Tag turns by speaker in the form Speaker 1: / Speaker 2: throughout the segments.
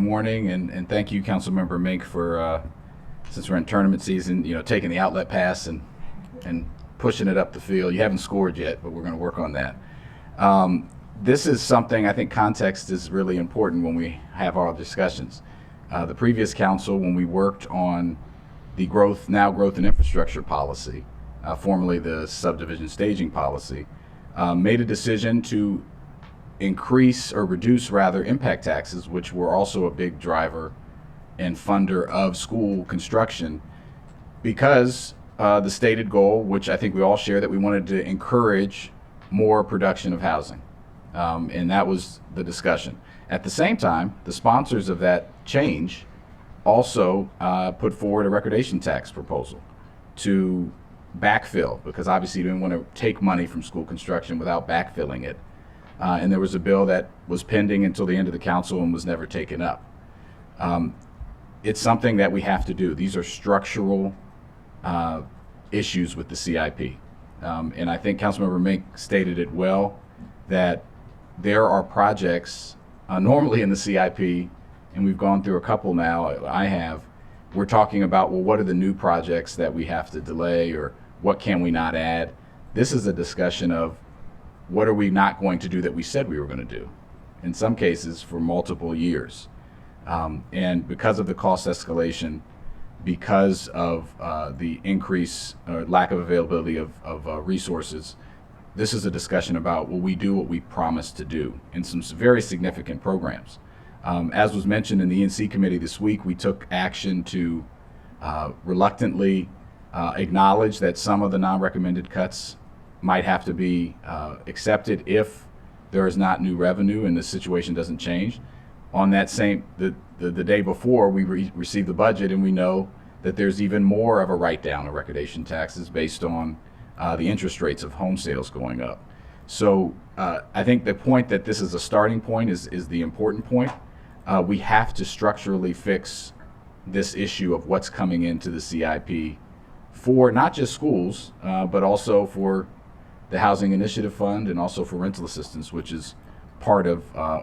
Speaker 1: morning, and thank you, Councilmember Mink, for since we're in tournament season, taking the outlet pass and pushing it up the field. You haven't scored yet, but we're going to work on that. This is something, I think context is really important when we have our discussions. The previous council, when we worked on the growth and infrastructure policy, formerly the subdivision staging policy, made a decision to increase or reduce rather impact taxes, which were also a big driver and funder of school construction, because the stated goal, which I think we all share, that we wanted to encourage more production of housing. And that was the discussion. At the same time, the sponsors of that change also put forward a recordation tax proposal to backfill, because obviously you didn't want to take money from school construction without backfilling it. And there was a bill that was pending until the end of the council and was never taken up. It's something that we have to do. These are structural issues with the CIP. And I think Councilmember Mink stated it well, that there are projects normally in the CIP, and we've gone through a couple now, we're talking about, well, what are the new projects that we have to delay, or what can we not add? This is a discussion of what are we not going to do that we said we were going to do, in some cases for multiple years. And because of the cost escalation, because of the increase or lack of availability of resources, this is a discussion about, will we do what we promised to do in some very significant programs. As was mentioned in the E&C committee this week, we took action to reluctantly acknowledge that some of the non-recommended cuts might have to be accepted if there is not new revenue and the situation doesn't change. On that the day before, we received the budget, and we know that there's even more of a write-down of recordation taxes based on the interest rates of home sales going up. So I think the point that this is a starting point is the important point. We have to structurally fix this issue of what's coming into the CIP for not just schools, but also for the Housing Initiative Fund and also for rental assistance, which is part of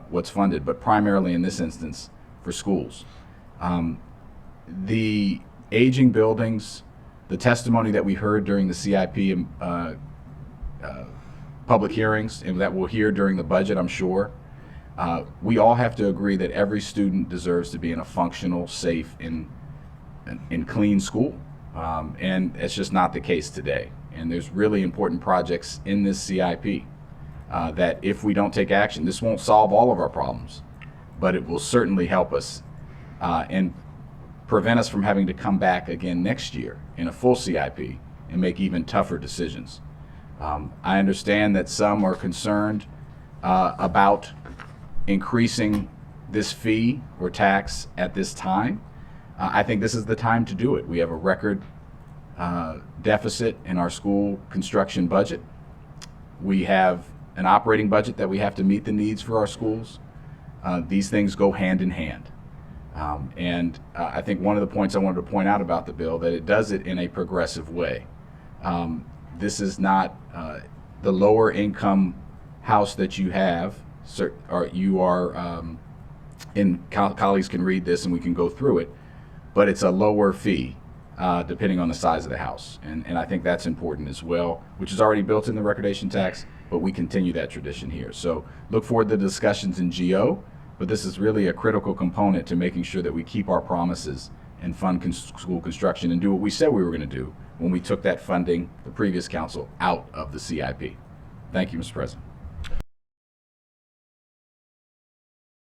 Speaker 1: what's funded, but primarily in this instance for schools. The aging buildings, the testimony that we heard during the CIP public hearings, and that we'll hear during the budget, I'm sure, we all have to agree that every student deserves to be in a functional, safe, and clean school. And it's just not the case today. And there's really important projects in this CIP that if we don't take action, this won't solve all of our problems, but it will certainly help us and prevent us from having to come back again next year in a full CIP and make even tougher decisions. I understand that some are concerned about increasing this fee or tax at this time. I think this is the time to do it. We have a record deficit in our school construction budget. We have an operating budget that we have to meet the needs for our schools. These things go hand in hand. And I think one of the points I wanted to point out about the bill, that it does it in a progressive way. This is not the lower income house that you have, or you are, and colleagues can read this and we can go through it, but it's a lower fee depending on the size of the house. And I think that's important as well, which is already built in the recordation tax, but we continue that tradition here. So look forward to the discussions in GO, but this is really a critical component to making sure that we keep our promises and fund school construction and do what we said we were going to do when we took that funding, the previous council, out of the CIP. Thank you, Mr. President.